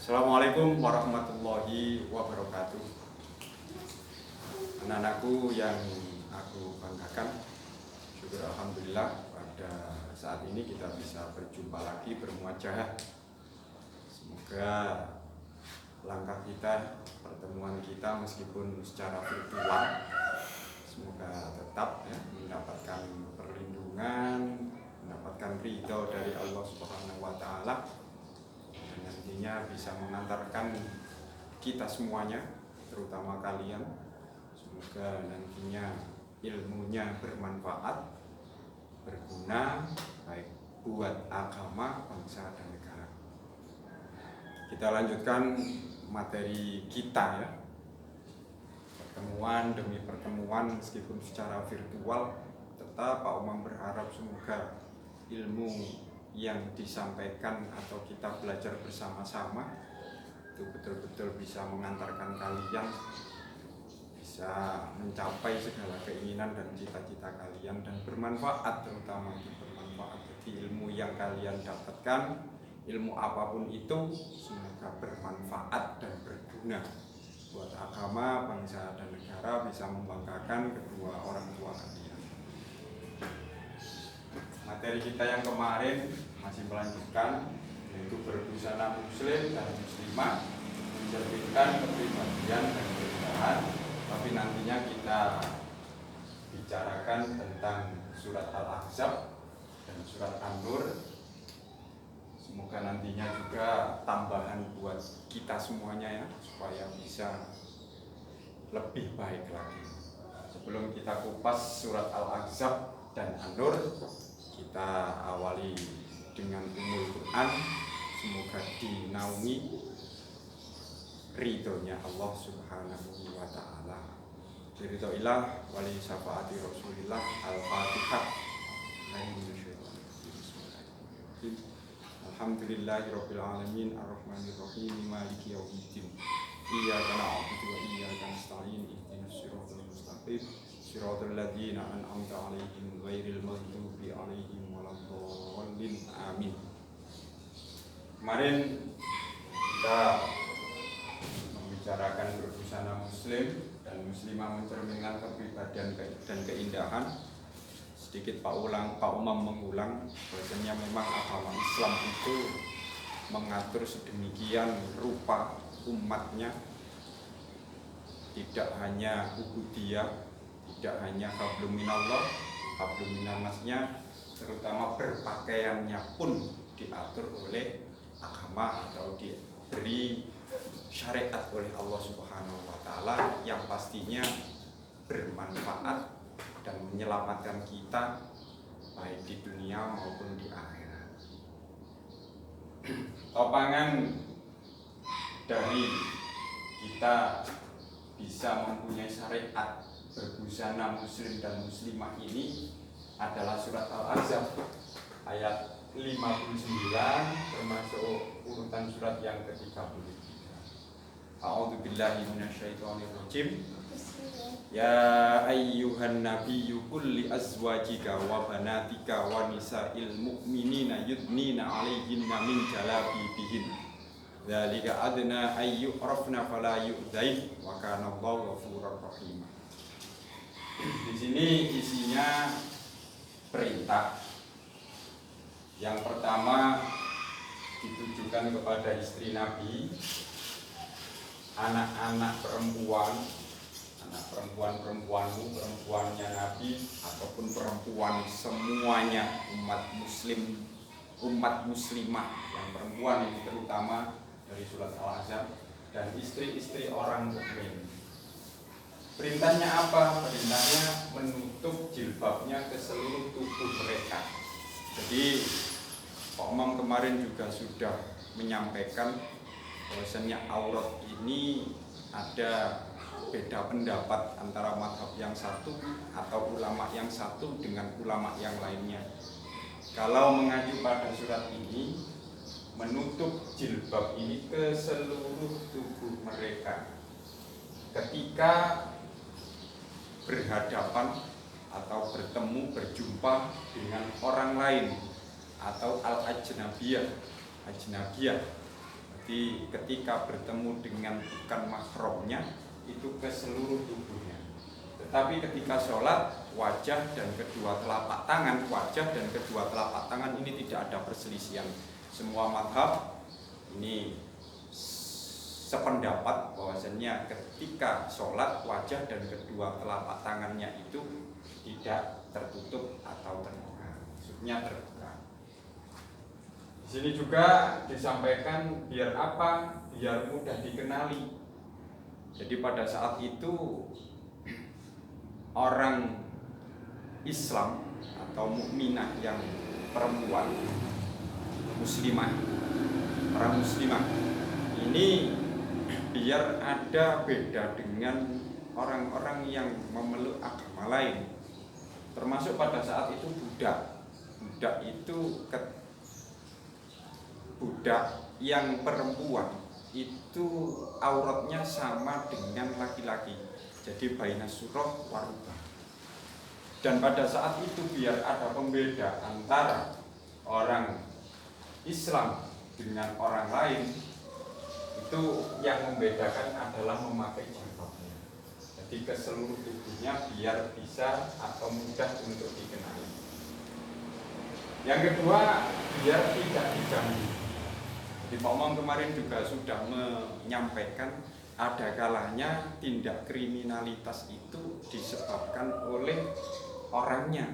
Assalamualaikum warahmatullahi wabarakatuh. Anak-anakku yang aku banggakan, syukur alhamdulillah pada saat ini kita bisa berjumpa lagi, bermuajah. Semoga langkah kita, pertemuan kita meskipun secara virtual, semoga tetap mendapatkan perlindungan, mendapatkan ridho dari Allah Subhanahu wa Ta'ala, dan nantinya bisa mengantarkan kita semuanya, terutama kalian. Semoga nantinya ilmunya bermanfaat, berguna, baik buat agama, bangsa, dan negara. Kita lanjutkan materi kita ya. Pertemuan demi pertemuan meskipun secara virtual, tetap Pak Umam berharap semoga ilmu yang disampaikan atau kita belajar bersama-sama itu betul-betul bisa mengantarkan kalian bisa mencapai segala keinginan dan cita-cita kalian, dan bermanfaat, terutama itu bermanfaat. Jadi ilmu yang kalian dapatkan, ilmu apapun itu, semoga bermanfaat dan berguna buat agama, bangsa, dan negara, bisa membanggakan kedua orang tua kalian. Materi kita yang kemarin masih melanjutkan, yaitu berbusana muslim dan muslimah, mencerminkan kepribadian dan keindahan. Tapi nantinya kita bicarakan tentang surat Al-Ahzab dan surat An-Nur. Semoga nantinya juga tambahan buat kita semuanya ya, supaya bisa lebih baik lagi. Sebelum kita kupas surat Al-Ahzab dan An-Nur, kita awali dengan Ummul Quran. Semoga dinaungi ridhonya Allah Subhanahu wa Ta'ala. Ridhoillah wali syafaati Rasulillah. Al-Fatihah. Alhamdulillahirabbil alamin arrahmanir rahim maliki yaumiddin. Iyyaka na'budu wa iyyaka nasta'in ihdinas siratal mustaqim siratal ladzina an'amta 'alaihim ghairil maghdubi 'alaihim waladdallin. Amin. Kemarin kita membicarakan berbusana muslim dan muslimah, mencerminkan kepribadian dan keindahan. Sedikit Pak Umam mengulang bahwasanya memang agama Islam itu mengatur sedemikian rupa umatnya, tidak hanya ubudiyah, tidak hanya hablum minallah, hablum minannasnya, terutama berpakaiannya pun diatur oleh agama atau diberi syariat oleh Allah Subhanahu wa Ta'ala, yang pastinya bermanfaat dan menyelamatkan kita baik di dunia maupun di akhirat. Topangan dari kita bisa mempunyai syariat berbusana muslim dan muslimah ini adalah surat Al-Ahzab ayat 59, termasuk urutan surat yang ke-33. A'udzubillahi minasyaitonirrajim. Ya ayyuhan nabiyyu qul li azwajika wa banatika wa nisa'il mu'minina yudnina 'alaihinna min jalabibihin. Dzalika adna ay yu'rafna fala yu'dzain wa kana Allahu ghafurur rahim. Di sini isinya perintah. Yang pertama ditujukan kepada istri Nabi, anak-anak perempuan, anak perempuanmu, perempuannya Nabi, ataupun perempuan semuanya umat muslim, umat muslimah yang perempuan ini terutama dari surat Al-Ahzab, dan istri-istri orang mukmin. Perintahnya apa? Perintahnya menutup jilbabnya ke seluruh tubuh mereka. Jadi Pak Umam kemarin juga sudah menyampaikan bahwasanya aurat ini ada beda pendapat antara mazhab yang satu atau ulama yang satu dengan ulama yang lainnya. Kalau mengacu pada surat ini, menutup jilbab ini ke seluruh tubuh mereka ketika berhadapan atau bertemu, berjumpa dengan orang lain atau al-ajnabiyah. Jadi ketika bertemu dengan bukan mahramnya itu ke seluruh tubuhnya. Tetapi ketika sholat, wajah dan kedua telapak tangan ini tidak ada perselisihan. Semua madhab ini sependapat bahwasanya ketika sholat, wajah dan kedua telapak tangannya itu tidak tertutup atau terbuka. Maksudnya terbuka. Di sini juga disampaikan biar apa? Biar mudah dikenali. Jadi pada saat itu orang Islam atau mukminah yang perempuan muslimah, orang muslimah ini biar ada beda dengan orang-orang yang memeluk agama lain, termasuk pada saat itu budak itu budak yang perempuan itu auratnya sama dengan laki-laki, jadi baina surah warubah. Dan pada saat itu biar ada pembeda antara orang Islam dengan orang lain, itu yang membedakan adalah memakai jilbabnya. Jadi ke seluruh tubuhnya biar bisa atau mudah untuk dikenali. Yang kedua, biar tidak diganggu. Jadi Pak Omong kemarin juga sudah menyampaikan ada kalanya tindak kriminalitas itu disebabkan oleh orangnya.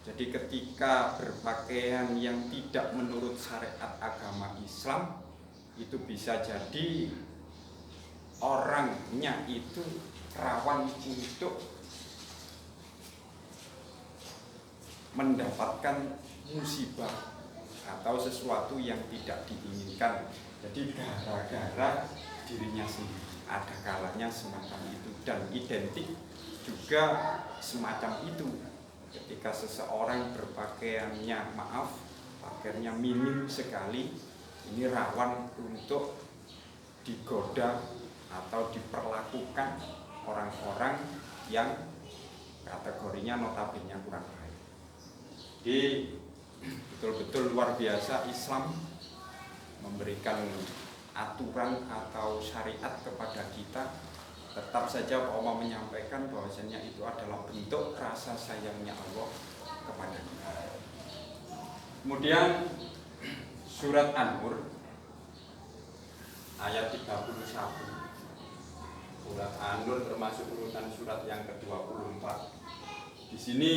Jadi ketika berpakaian yang tidak menurut syariat agama Islam, itu bisa jadi orangnya itu rawan untuk mendapatkan musibah atau sesuatu yang tidak diinginkan. Jadi gara-gara dirinya sendiri, ada kalanya semacam itu. Dan identik juga semacam itu. Ketika seseorang berpakaiannya pakaiannya minim sekali, ini rawan untuk digoda atau diperlakukan orang-orang yang kategorinya notabene kurang baik. Jadi betul-betul luar biasa Islam memberikan aturan atau syariat kepada kita. Tetap saja Pak Omar menyampaikan bahwasanya itu adalah bentuk rasa sayangnya Allah kepada kita. Kemudian surat An-Nur ayat 31. Surat An-Nur termasuk urutan surat yang ke-24. Di sini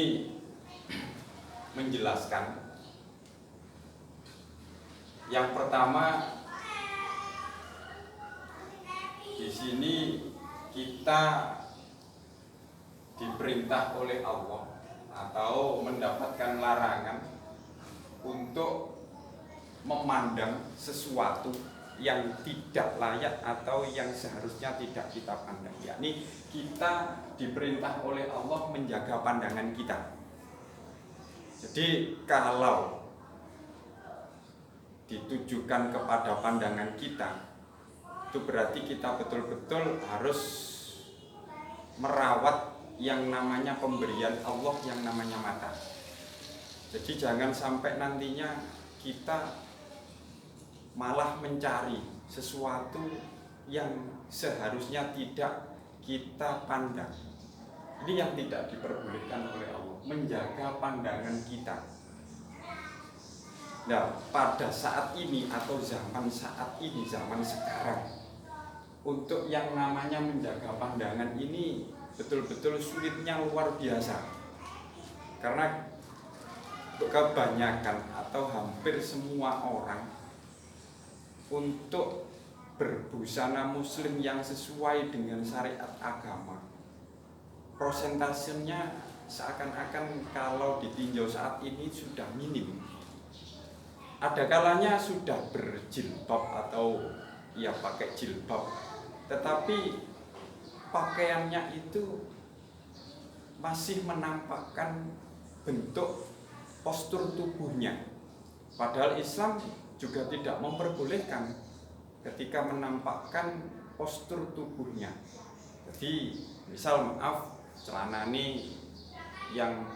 menjelaskan yang pertama, di sini kita diperintah oleh Allah atau mendapatkan larangan untuk memandang sesuatu yang tidak layak atau yang seharusnya tidak kita pandang. Yakni kita diperintah oleh Allah menjaga pandangan kita. Jadi kalau ditujukan kepada pandangan kita, itu berarti kita betul-betul harus merawat yang namanya pemberian Allah yang namanya mata. Jadi jangan sampai nantinya kita malah mencari sesuatu yang seharusnya tidak kita pandang. Ini yang tidak diperbolehkan oleh Allah, menjaga pandangan kita. Nah, pada saat ini atau zaman saat ini, zaman sekarang, untuk yang namanya menjaga pandangan ini betul-betul sulitnya luar biasa. Karena kebanyakan atau hampir semua orang untuk berbusana muslim yang sesuai dengan syariat agama, prosentasenya seakan-akan kalau ditinjau saat ini sudah minim. Ada kalanya sudah berjilbab atau ya pakai jilbab, tetapi pakaiannya itu masih menampakkan bentuk postur tubuhnya. Padahal Islam juga tidak memperbolehkan ketika menampakkan postur tubuhnya. Jadi misal celana ini yang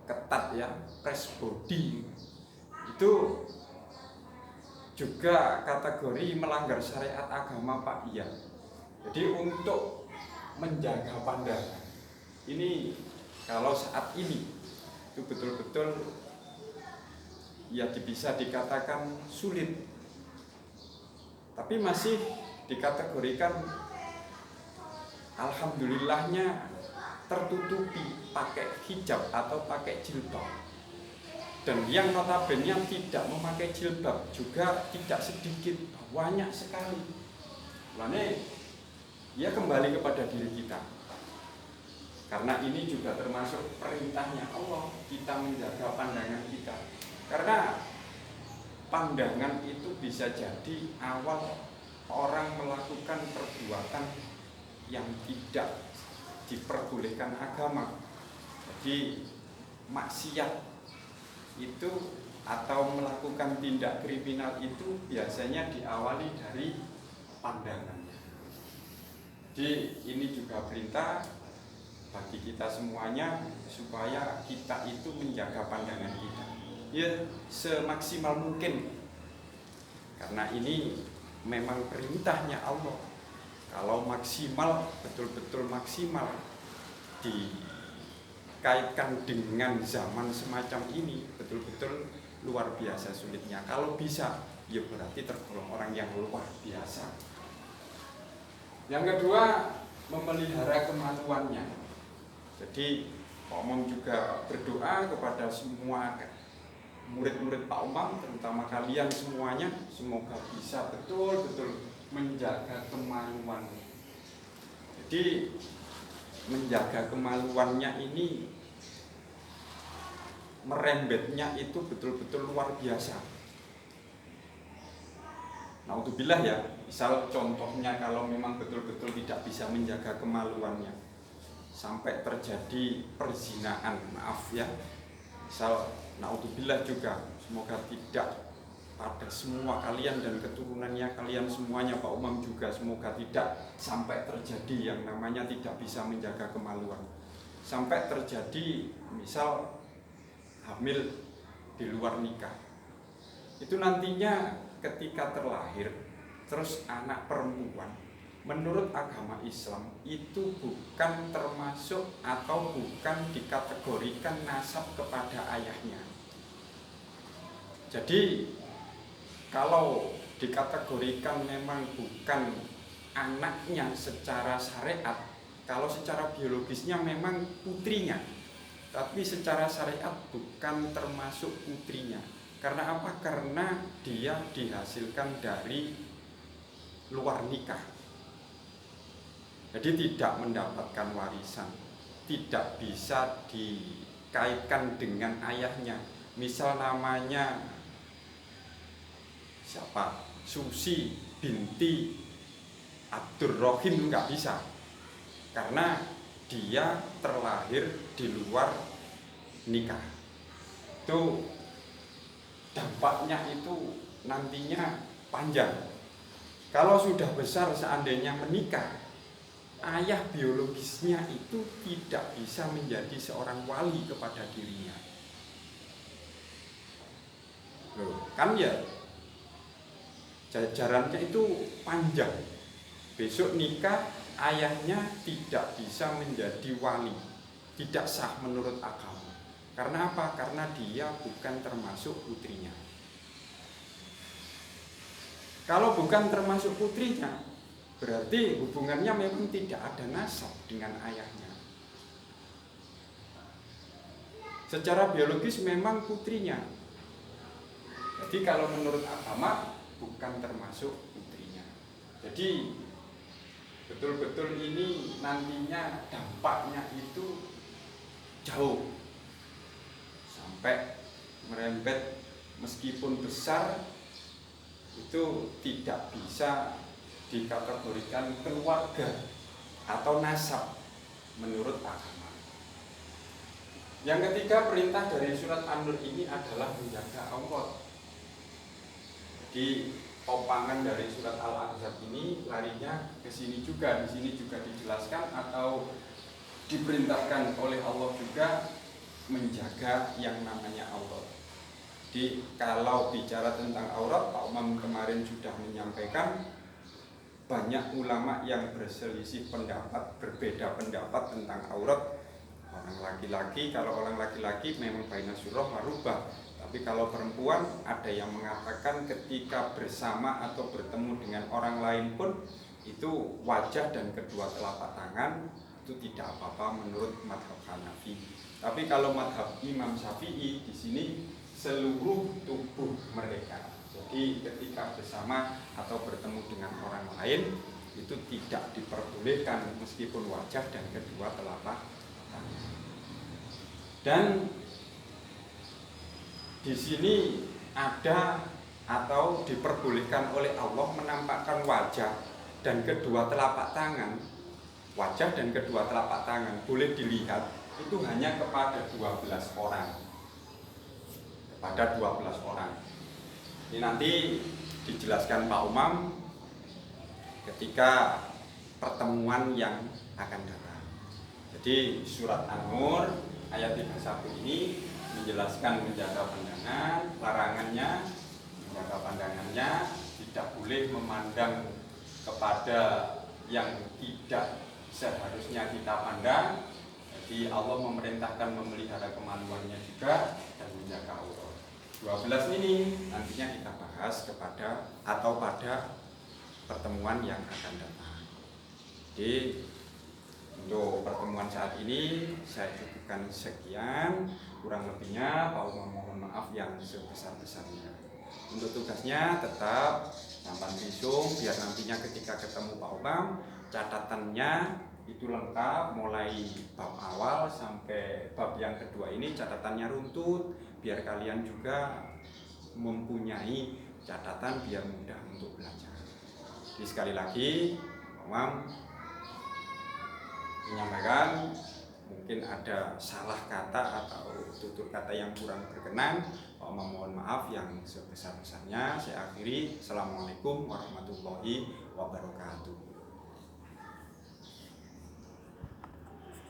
ketat ya, press body, itu juga kategori melanggar syariat agama Pak? Iya. Jadi untuk menjaga pandangan ini kalau saat ini itu betul-betul ya bisa dikatakan sulit, tapi masih dikategorikan alhamdulillahnya tertutupi pakai hijab atau pakai jilbab. Dan yang notabene yang tidak memakai jilbab juga tidak sedikit, banyak sekali. Makanya ya kembali kepada diri kita. Karena ini juga termasuk perintahnya Allah, kita menjaga pandangan kita. Karena pandangan itu bisa jadi awal orang melakukan perbuatan yang tidak diperbolehkan agama. Jadi maksiat itu atau melakukan tindak kriminal itu biasanya diawali dari pandangannya. Jadi ini juga perintah bagi kita semuanya supaya kita itu menjaga pandangan kita ya semaksimal mungkin, karena ini memang perintahnya Allah. Kalau maksimal, betul-betul maksimal dikaitkan dengan zaman semacam ini, betul-betul luar biasa sulitnya. Kalau bisa, ya berarti tergolong orang yang luar biasa. Yang kedua, memelihara kemaluannya. Jadi Pak Umam juga berdoa kepada semua murid-murid Pak Umam, terutama kalian semuanya, semoga bisa betul-betul menjaga kemaluan. Jadi menjaga kemaluannya ini merembetnya itu betul-betul luar biasa. Naudzubillah ya, misal contohnya kalau memang betul-betul tidak bisa menjaga kemaluannya sampai terjadi perzinaan, maaf ya, misal naudzubillah juga, semoga tidak pada semua kalian dan keturunannya kalian semuanya, Pak Umam juga semoga tidak sampai terjadi yang namanya tidak bisa menjaga kemaluan. Sampai terjadi misal hamil di luar nikah, itu nantinya ketika terlahir terus anak perempuan, menurut agama Islam itu bukan termasuk atau bukan dikategorikan nasab kepada ayahnya. Jadi kalau dikategorikan memang bukan anaknya secara syariat, kalau secara biologisnya memang putrinya, tapi secara syariat bukan termasuk putrinya. Karena apa? Karena dia dihasilkan dari luar nikah. Jadi tidak mendapatkan warisan, tidak bisa dikaitkan dengan ayahnya. Misal namanya siapa? Susi binti Abdurrahim, nggak bisa. Karena dia terlahir di luar nikah. Itu dampaknya itu nantinya panjang. Kalau sudah besar seandainya menikah, ayah biologisnya itu tidak bisa menjadi seorang wali kepada dirinya. Loh, kan ya jajarannya itu panjang. Besok nikah, ayahnya tidak bisa menjadi wali, tidak sah menurut agama. Karena apa? Karena dia bukan termasuk putrinya. Kalau bukan termasuk putrinya, berarti hubungannya memang tidak ada nasab dengan ayahnya. Secara biologis memang putrinya. Jadi kalau menurut agama bukan termasuk putrinya. Jadi betul-betul ini nantinya dampaknya itu jauh, sampai merembet meskipun besar itu tidak bisa dikategorikan keluarga atau nasab menurut agama. Yang ketiga, perintah dari surat An-Nur ini adalah menjaga aurat. Jadi topangan dari surat Al-Ahzab ini larinya ke sini juga, di sini juga dijelaskan atau diperintahkan oleh Allah juga menjaga yang namanya aurat. Jadi kalau bicara tentang aurat, Pak Umam kemarin sudah menyampaikan banyak ulama yang berselisih pendapat, berbeda pendapat tentang aurat orang laki-laki. Kalau orang laki-laki memang baina surah marubah, tapi kalau perempuan ada yang mengatakan ketika bersama atau bertemu dengan orang lain pun itu wajah dan kedua telapak tangan itu tidak apa-apa menurut madhab Hanafi. Tapi kalau madhab Imam Syafi'i di sini seluruh tubuh mereka. Jadi ketika bersama atau bertemu dengan orang lain itu tidak diperbolehkan meskipun wajah dan kedua telapak tangan. Dan di sini ada atau diperbolehkan oleh Allah menampakkan wajah dan kedua telapak tangan. Wajah dan kedua telapak tangan boleh dilihat itu hanya kepada 12 orang. Kepada 12 orang. Ini nanti dijelaskan Pak Umam ketika pertemuan yang akan datang. Jadi surat An-Nur ayat 31 ini menjelaskan menjaga pandangan, larangannya menjaga pandangannya, tidak boleh memandang kepada yang tidak seharusnya kita pandang. Jadi Allah memerintahkan memelihara kemaluannya juga dan menjaga aurat. 12 ini nantinya kita bahas kepada atau pada pertemuan yang akan datang. Jadi untuk pertemuan saat ini saya cukupkan sekian, kurang lebihnya Pak Umam mohon maaf yang sebesar-besarnya. Untuk tugasnya tetap sampan visum biar nantinya ketika ketemu Pak Umam catatannya itu lengkap mulai bab awal sampai bab yang kedua ini catatannya runtut biar kalian juga mempunyai catatan biar mudah untuk belajar. Jadi sekali lagi Pak Umam menyampaikan mungkin ada salah kata atau tutur kata yang kurang berkenan, Pak Umam mohon maaf yang sebesar-besarnya. Saya akhiri, Assalamualaikum warahmatullahi wabarakatuh.